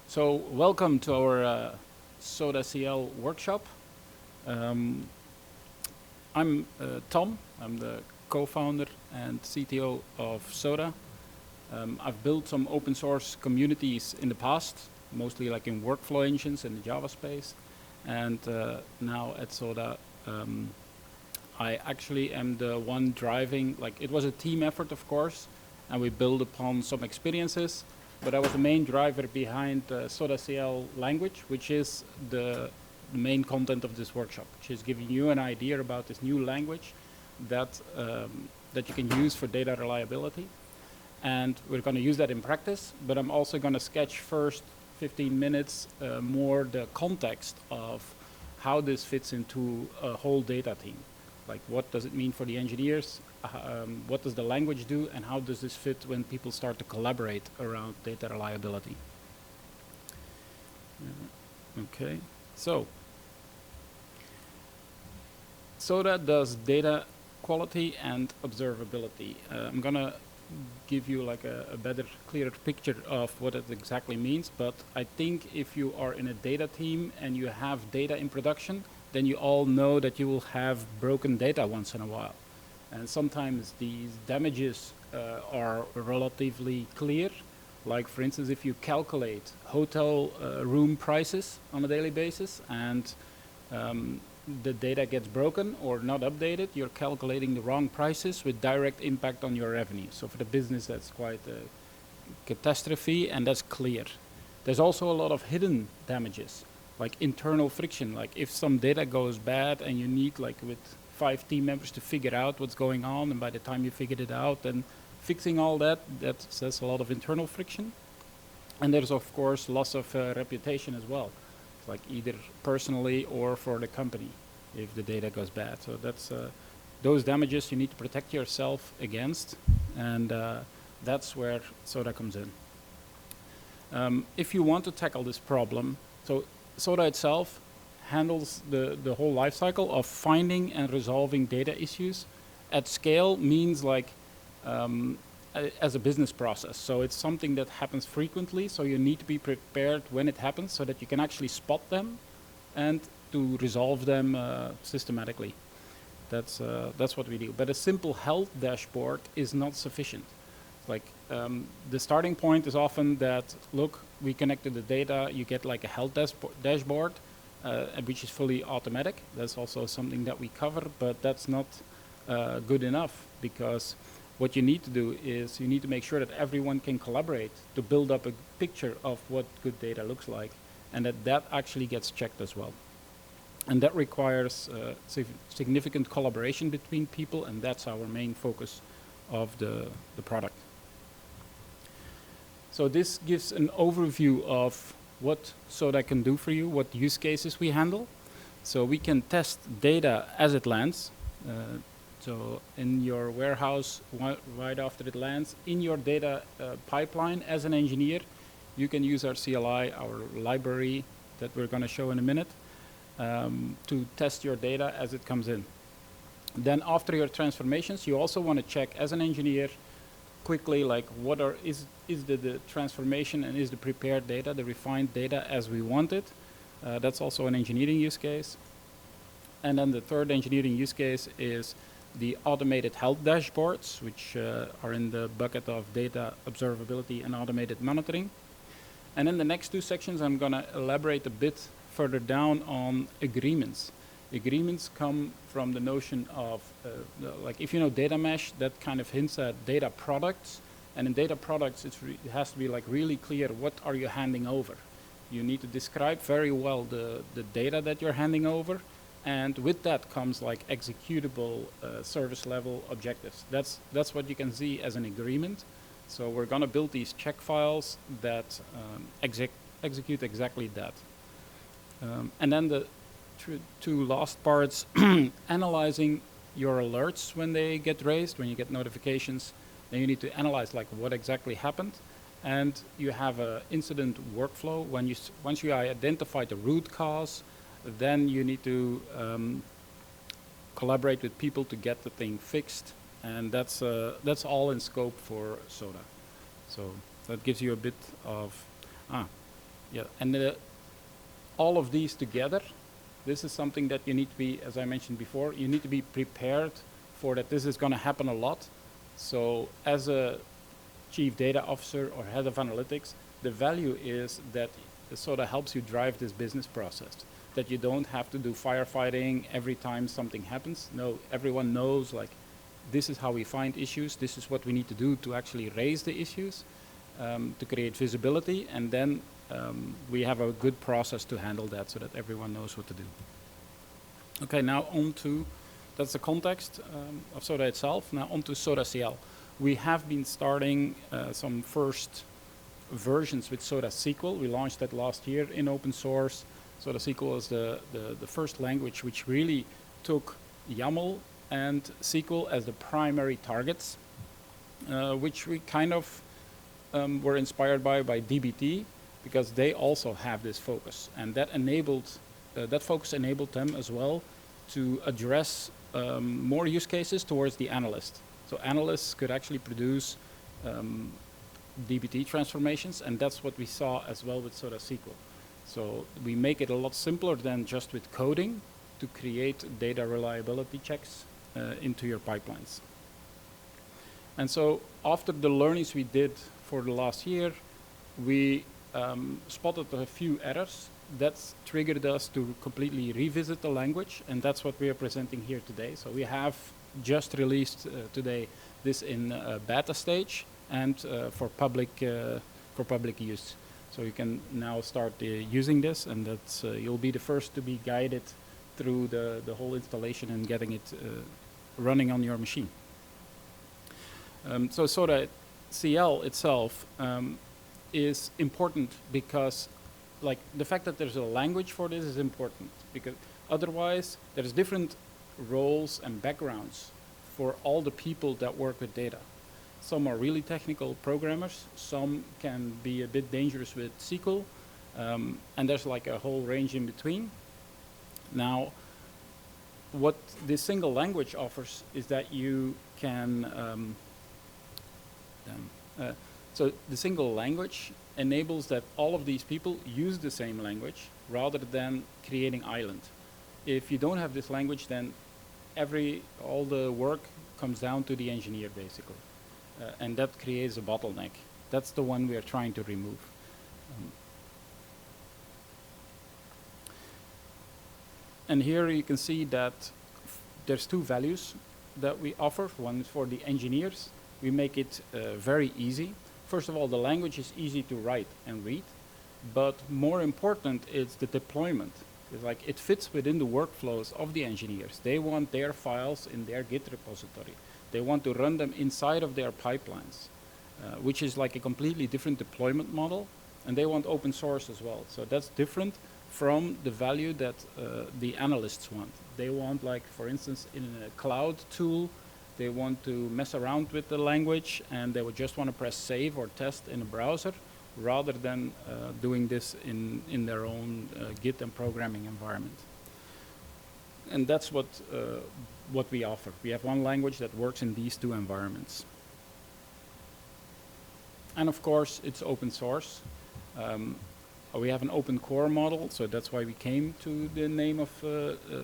So welcome to our Soda CL workshop. Um, I'm Tom. I'm the co-founder and CTO of Soda. I've built some open source communities in the past, mostly like in workflow engines in the Java space. And now at Soda, I actually am the one driving, like it was a team effort, of course, and we build upon some experiences. But I was the main driver behind Soda CL language, which is the main content of this workshop, which is giving you an idea about this new language that, that you can use for data reliability. And we're going to use that in practice, but I'm also going to sketch first 15 minutes more the context of how this fits into a whole data team. Like what does it mean for the engineers? What does the language do? And how does this fit when people start to collaborate around data reliability? Okay, so Soda does data quality and observability. I'm gonna give you like a better, clearer picture of what it exactly means, but I think if you are in a data team and you have data in production, then you all know that you will have broken data once in a while. And sometimes these damages are relatively clear. Like for instance, if you calculate hotel room prices on a daily basis and the data gets broken or not updated, you're calculating the wrong prices with direct impact on your revenue. So for the business, that's quite a catastrophe, and that's clear. There's also a lot of hidden damages, like internal friction. Like if some data goes bad and you need like with 5 team members to figure out what's going on, and by the time you figured it out, then fixing all that, that's a lot of internal friction. And there's of course loss of reputation as well, like either personally or for the company if the data goes bad. So that's those damages you need to protect yourself against, and that's where Soda comes in. If you want to tackle this problem, so Soda itself handles the whole lifecycle of finding and resolving data issues at scale. Means like as a business process. So it's something that happens frequently, so you need to be prepared when it happens so that you can actually spot them and to resolve them systematically. That's what we do. But a simple health dashboard is not sufficient. Like the starting point is often that, look, we connected the data, you get like a health dashboard, which is fully automatic. That's also something that we cover, but that's not good enough, because what you need to do is you need to make sure that everyone can collaborate to build up a picture of what good data looks like, and that actually gets checked as well. And that requires significant collaboration between people, and that's our main focus of the product. So this gives an overview of what Soda can do for you, what use cases we handle. So we can test data as it lands. So in your warehouse, right after it lands, in your data pipeline as an engineer, you can use our CLI, our library that we're going to show in a minute, to test your data as it comes in. Then after your transformations, you also want to check as an engineer quickly, like what is the transformation and is the prepared data, the refined data as we want it. That's also an engineering use case. And then the third engineering use case is the automated health dashboards, which are in the bucket of data observability and automated monitoring. And in the next 2 sections, I'm going to elaborate a bit further down on agreements. Agreements come from the notion of, like if you know data mesh, that kind of hints at data products. And in data products, it has to be like really clear, what are you handing over? You need to describe very well the data that you're handing over. And with that comes like executable service level objectives. That's what you can see as an agreement. So we're going to build these check files that execute exactly that. And then the 2 last parts, analyzing your alerts when they get raised, when you get notifications. Then you need to analyze like what exactly happened. And you have an incident workflow. Once you identify the root cause, then you need to collaborate with people to get the thing fixed, and that's all in scope for Soda. So that gives you a bit of Yeah, and all of these together, this is something that you need to be, as I mentioned before, you need to be prepared for that this is going to happen a lot. So as a chief data officer or head of analytics, the value is that it sort of helps you drive this business process, that you don't have to do firefighting every time something happens. No, everyone knows, like, this is how we find issues, this is what we need to do to actually raise the issues, to create visibility, and then we have a good process to handle that so that everyone knows what to do. Okay, now on to, that's the context of Soda itself. Now on to Soda CL. We have been starting some first versions with Soda SQL. We launched that last year in open source. Soda SQL is the first language which really took YAML and SQL as the primary targets, which we kind of were inspired by DBT, because they also have this focus, and that enabled that focus enabled them as well to address more use cases towards the analyst. So analysts could actually produce DBT transformations, and that's what we saw as well with Soda SQL. So we make it a lot simpler than just with coding to create data reliability checks into your pipelines. And so after the learnings we did for the last year, we spotted a few errors that triggered us to completely revisit the language, and that's what we are presenting here today. So we have just released today this in beta stage and for public use. So you can now start using this, and that's you'll be the first to be guided through the whole installation and getting it running on your machine. So Soda CL itself is important because, like, the fact that there's a language for this is important, because otherwise there's different roles and backgrounds for all the people that work with data. Some are really technical programmers, some can be a bit dangerous with SQL, and there's like a whole range in between. Now, what this single language offers is that you can, so the single language enables that all of these people use the same language rather than creating island. If you don't have this language, then all the work comes down to the engineer, basically. And that creates a bottleneck. That's the one we are trying to remove. And here you can see that there's two values that we offer. One is for the engineers. We make it very easy. First of all, the language is easy to write and read, but more important is the deployment. It's like it fits within the workflows of the engineers. They want their files in their Git repository. They want to run them inside of their pipelines, which is like a completely different deployment model, and they want open source as well. So that's different from the value that the analysts want. They want, like, for instance, in a cloud tool, they want to mess around with the language, and they would just want to press save or test in a browser, rather than doing this in their own Git and programming environment. And that's what we offer. We have one language that works in these two environments. And of course, it's open source. We have an open core model, so that's why we came to the name of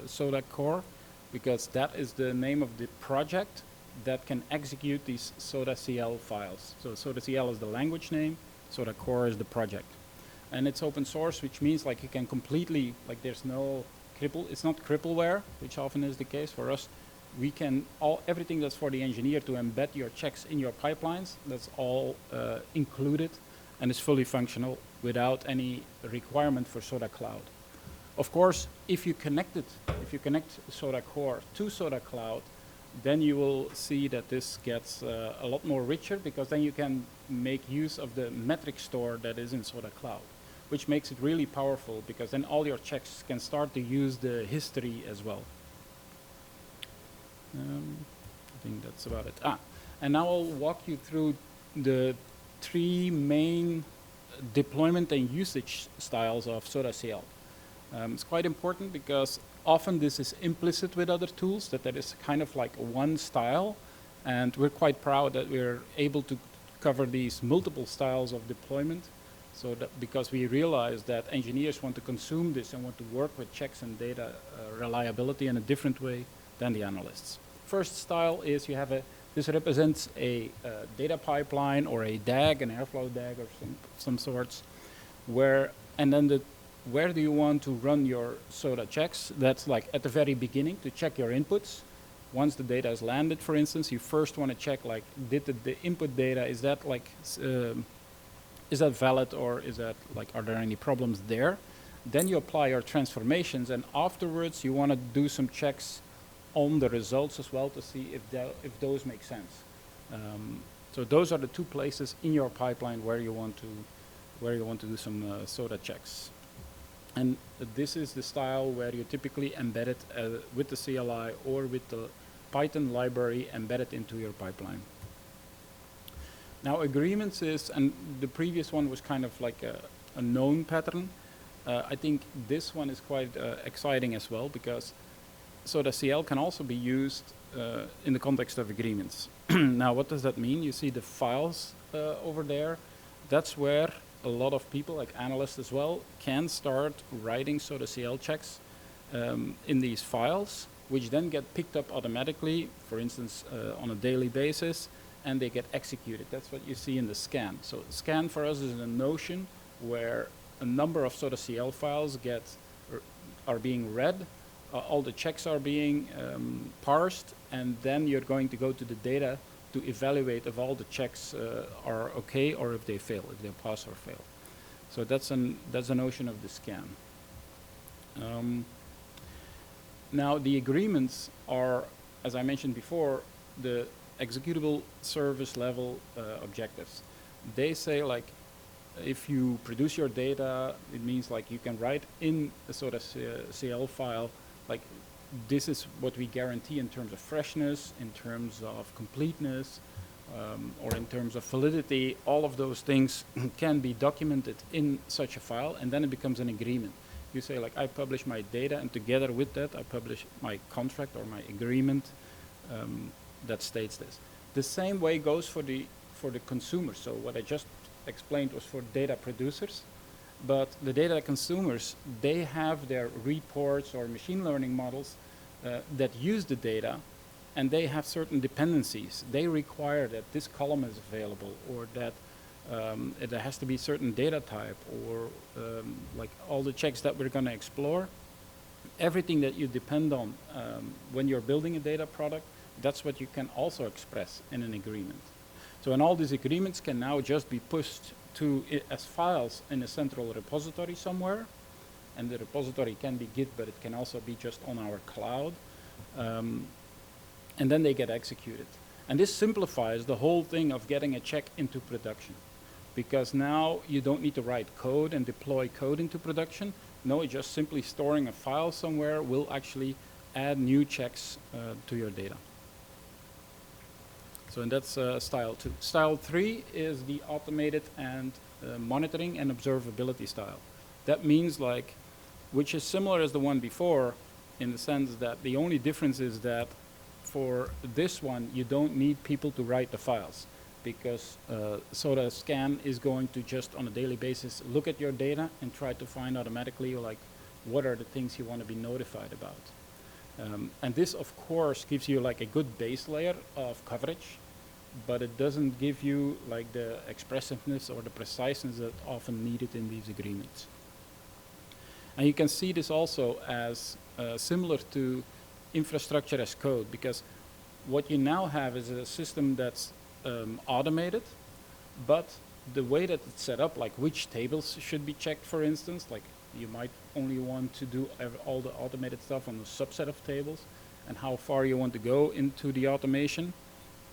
Soda Core, because that is the name of the project that can execute these Soda CL files. So Soda CL is the language name, Soda Core is the project. And it's open source, which means, like, you can completely, like, there's no it's not crippleware, which often is the case for us. We can, everything that's for the engineer to embed your checks in your pipelines, that's all included and is fully functional without any requirement for Soda Cloud. Of course, if you connect Soda Core to Soda Cloud, then you will see that this gets a lot more richer, because then you can make use of the metric store that is in Soda Cloud, which makes it really powerful, because then all your checks can start to use the history as well. I think that's about it. And now I'll walk you through the three main deployment and usage styles of Soda CL. It's quite important because often this is implicit with other tools, that there is kind of like one style, and we're quite proud that we're able to cover these multiple styles of deployment. So that because we realize that engineers want to consume this and want to work with checks and data reliability in a different way than the analysts. First style is you have this represents a data pipeline or a DAG, an Airflow DAG or some sorts, where do you want to run your SODA checks? That's like at the very beginning to check your inputs. Once the data has landed, for instance, you first want to check like, did the input data, is that like, is that valid, or is that like, are there any problems there? Then you apply your transformations, and afterwards you want to do some checks on the results as well to see if those make sense. So those are the two places in your pipeline where you want to do some SODA checks. And this is the style where you typically embed it with the CLI or with the Python library embedded into your pipeline. Now agreements is, and the previous one was kind of like a known pattern. I think this one is quite exciting as well, because SODA CL can also be used in the context of agreements. Now what does that mean? You see the files over there. That's where a lot of people, like analysts as well, can start writing SODA CL checks in these files, which then get picked up automatically, for instance, on a daily basis, and they get executed. That's what you see in the scan. So scan for us is a notion where a number of SODA CL files are being read, all the checks are being parsed, and then you're going to go to the data to evaluate if all the checks are okay or if they fail, if they pass or fail. So that's a notion of the scan. Now the agreements are, as I mentioned before, the executable service level objectives. They say like, if you produce your data, it means like you can write in a sort of CL file, like this is what we guarantee in terms of freshness, in terms of completeness, or in terms of validity. All of those things can be documented in such a file, and then it becomes an agreement. You say like, I publish my data, and together with that, I publish my contract or my agreement that states this. The same way goes for the consumer. So what I just explained was for data producers, but the data consumers, they have their reports or machine learning models that use the data, and they have certain dependencies. They require that this column is available, or that there has to be certain data type, or like all the checks that we're going to explore. Everything that you depend on when you're building a data product, that's what you can also express in an agreement. So, and all these agreements can now just be pushed to as files in a central repository somewhere. And the repository can be Git, but it can also be just on our cloud. And then they get executed. And this simplifies the whole thing of getting a check into production. Because now you don't need to write code and deploy code into production. No, just simply storing a file somewhere will actually add new checks to your data. So, and that's style 2. Style 3 is the automated and monitoring and observability style. That means like, which is similar as the one before, in the sense that the only difference is that for this one, you don't need people to write the files, because SODA scan is going to just on a daily basis look at your data and try to find automatically like what are the things you want to be notified about. And this, of course, gives you like a good base layer of coverage, but it doesn't give you like the expressiveness or the preciseness that's often needed in these agreements. And you can see this also as similar to infrastructure as code, because what you now have is a system that's automated, but the way that it's set up, like which tables should be checked, for instance, like you might only want to do all the automated stuff on a subset of tables, and how far you want to go into the automation.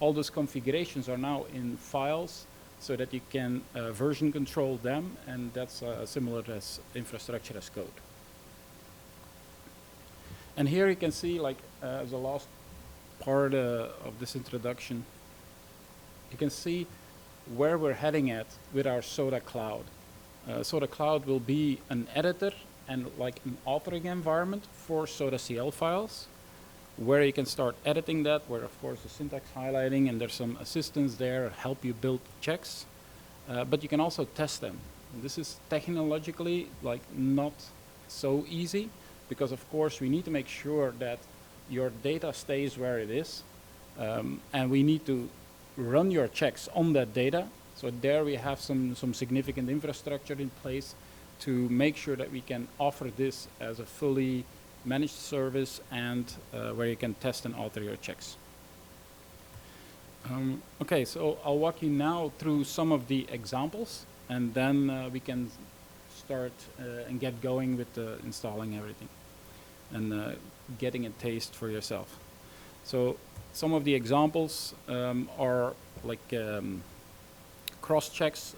All those configurations are now in files so that you can version control them, and that's similar as infrastructure as code. And here you can see, like as the last part of this introduction, you can see where we're heading at with our SODA Cloud. SODA Cloud will be an editor and like an authoring environment for SODA CL files, where you can start editing that, where of course the syntax highlighting, and there's some assistance there help you build checks, but you can also test them. This is technologically like not so easy, because of course we need to make sure that your data stays where it is, and we need to run your checks on that data. So there we have some significant infrastructure in place to make sure that we can offer this as a fully managed service, and where you can test and alter your checks. Okay, so I'll walk you now through some of the examples, and then we can start and get going with installing everything and getting a taste for yourself. So some of the examples are like cross checks.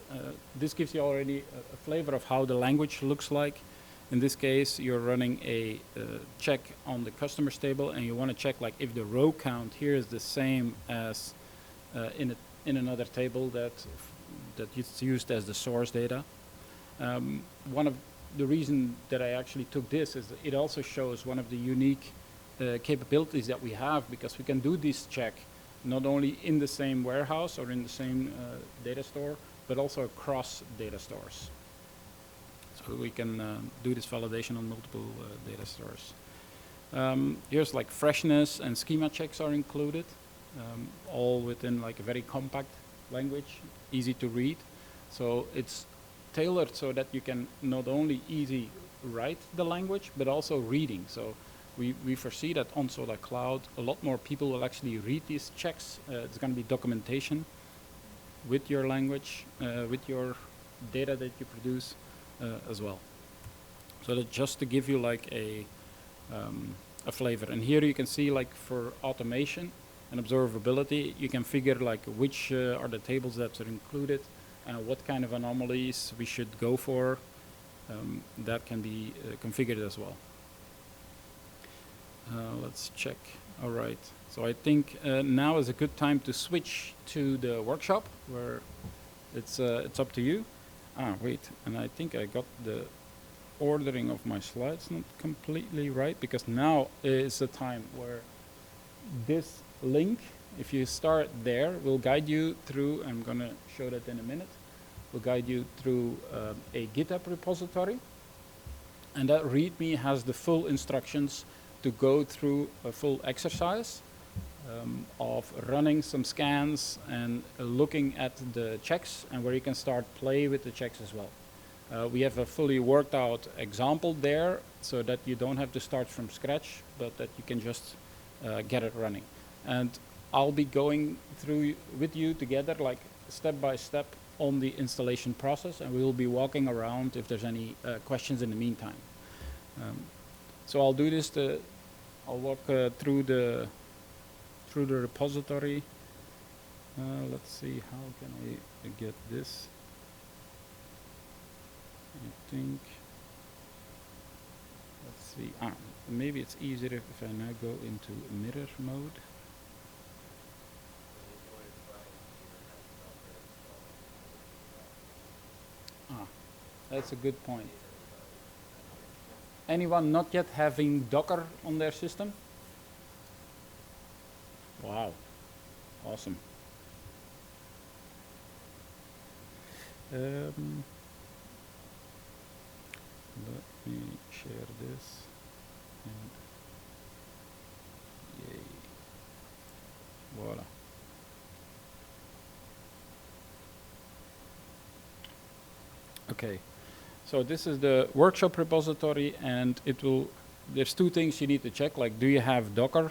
This gives you already a flavor of how the language looks like. In this case, you're running a check on the customers table, and you want to check like if the row count here is the same as in another table that is used as the source data. One of the reason that I actually took this is that it also shows one of the unique capabilities that we have, because we can do this check not only in the same warehouse or in the same data store, but also across data stores. So we can do this validation on multiple data stores. Here's like freshness and schema checks are included, all within like a very compact language, easy to read. So it's tailored so that you can not only easy write the language, but also reading. So we foresee that on Soda Cloud, a lot more people will actually read these checks. It's going to be documentation with your language, with your data that you produce as well. So that just to give you like a flavor. And here you can see like for automation and observability, you can figure like which are the tables that are included, what kind of anomalies we should go for. That can be configured as well. Let's check. All right. So I think now is a good time to switch to the workshop, where it's up to you. Wait, and I think I got the ordering of my slides not completely right, because now is the time where this link, if you start there, will guide you through, I'm going to show that in a minute, will guide you through a GitHub repository. And that README has the full instructions to go through a full exercise of running some scans and looking at the checks, and where you can start play with the checks as well. We have a fully worked out example there, so that you don't have to start from scratch, but that you can just get it running. And I'll be going through with you together, like step by step on the installation process, and we will be walking around if there's any questions in the meantime. So I'll do this. I'll walk through the repository. Let's see, how can I get this? I think. Let's see. Maybe it's easier if I now go into mirror mode. That's a good point. Anyone not yet having Docker on their system? Wow, awesome. Let me share this. And yay. Voila. Okay. So this is the workshop repository, and there's two things you need to check, like do you have Docker?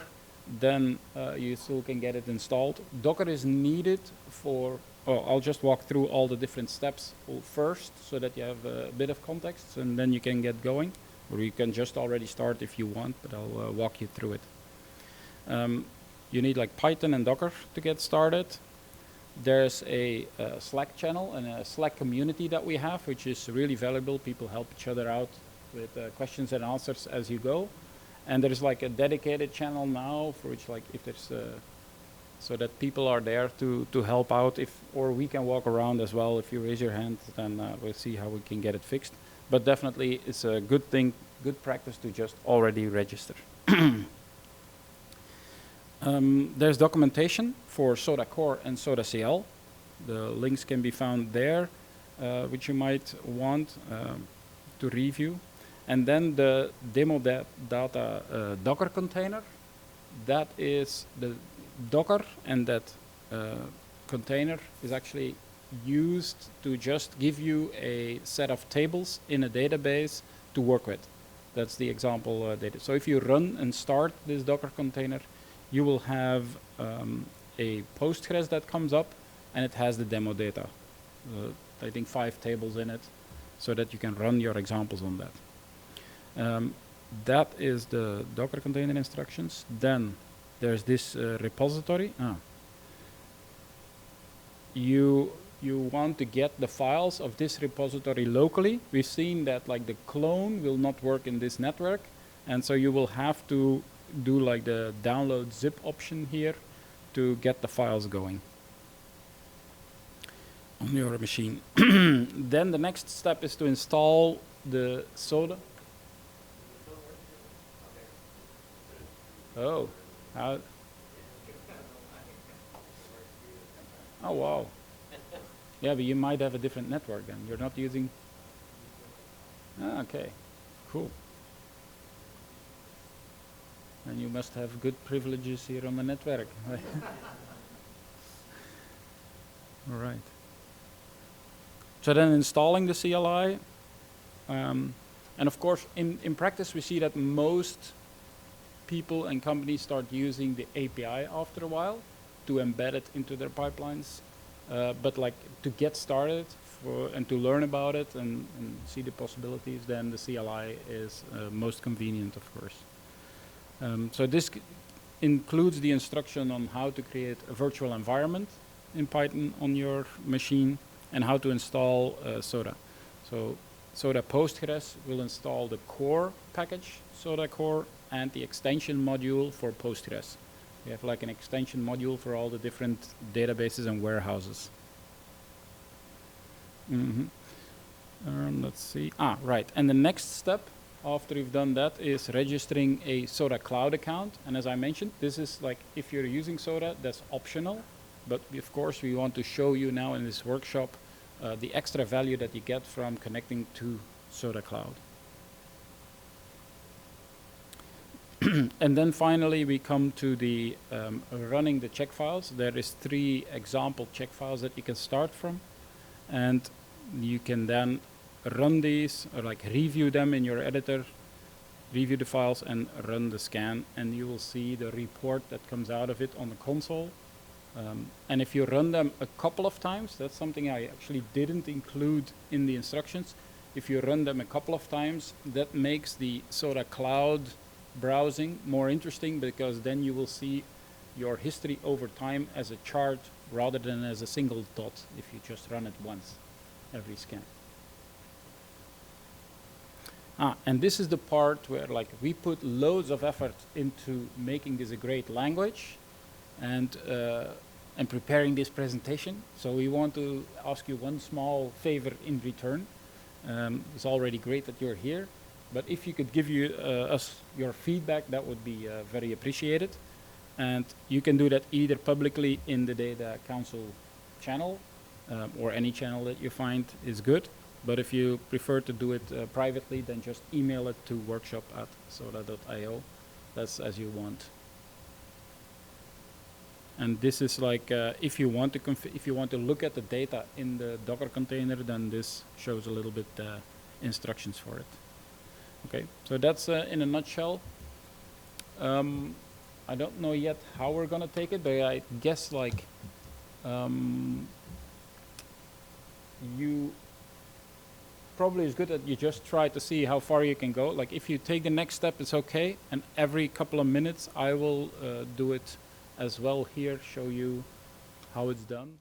Then you still can get it installed. Docker is needed for, I'll just walk through all the different steps first, so that you have a bit of context, and then you can get going. Or you can just already start if you want, but I'll walk you through it. You need like Python and Docker to get started. There's a Slack channel and a Slack community that we have, which is really valuable. People help each other out with questions and answers as you go. And there's like a dedicated channel now for which, like, if there's so that people are there to help out, or we can walk around as well. If you raise your hand, then we'll see how we can get it fixed. But definitely it's a good thing, good practice to just already register. There's documentation for Soda Core and Soda CL. The links can be found there. which you might want to review. And then the demo data Docker container. That is the Docker, and that container is actually used to just give you a set of tables in a database to work with. That's the example data. So if you run and start this Docker container, you will have a Postgres that comes up, and it has the demo data. I think 5 tables in it, so that you can run your examples on that. That is the Docker container instructions. Then there's this repository. You want to get the files of this repository locally. We've seen that like the clone will not work in this network, and so you will have to do like the download zip option here to get the files going on your machine. Then the next step is to install the soda. Oh, how? Oh, wow. Yeah, but you might have a different network then. You're not using... okay, cool. And you must have good privileges here on the network. All right. So then installing the CLI. And of course, in practice, we see that most people and companies start using the API after a while to embed it into their pipelines. But like to get started and to learn about it and see the possibilities, then the CLI is most convenient, of course. So this includes the instruction on how to create a virtual environment in Python on your machine and how to install Soda. So Soda Postgres will install the core package, Soda core, and the extension module for Postgres. We have like an extension module for all the different databases and warehouses. Let's see. Right. And the next step after you've done that is registering a Soda Cloud account. And as I mentioned, this is like if you're using Soda, that's optional. But of course, we want to show you now in this workshop the extra value that you get from connecting to Soda Cloud. And then finally, we come to the running the check files. There is 3 example check files that you can start from. And you can then run these or like review them in your editor, review the files and run the scan. And you will see the report that comes out of it on the console. And if you run them a couple of times, that's something I actually didn't include in the instructions. If you run them a couple of times, that makes the Soda Cloud browsing more interesting, because then you will see your history over time as a chart rather than as a single dot if you just run it once every scan. And this is the part where like we put loads of effort into making this a great language and preparing this presentation. So we want to ask you one small favor in return. It's already great that you're here, but if you could give us your feedback, that would be very appreciated. And you can do that either publicly in the Data Council channel or any channel that you find is good. But if you prefer to do it privately, then just email it to workshop@soda.io. That's as you want. And this is like if you want to look at the data in the Docker container, then this shows a little bit instructions for it. Okay, so that's in a nutshell. I don't know yet how we're gonna take it, but I guess like you probably is good that you just try to see how far you can go. Like if you take the next step, it's okay, and every couple of minutes I will do it as well here, show you how it's done.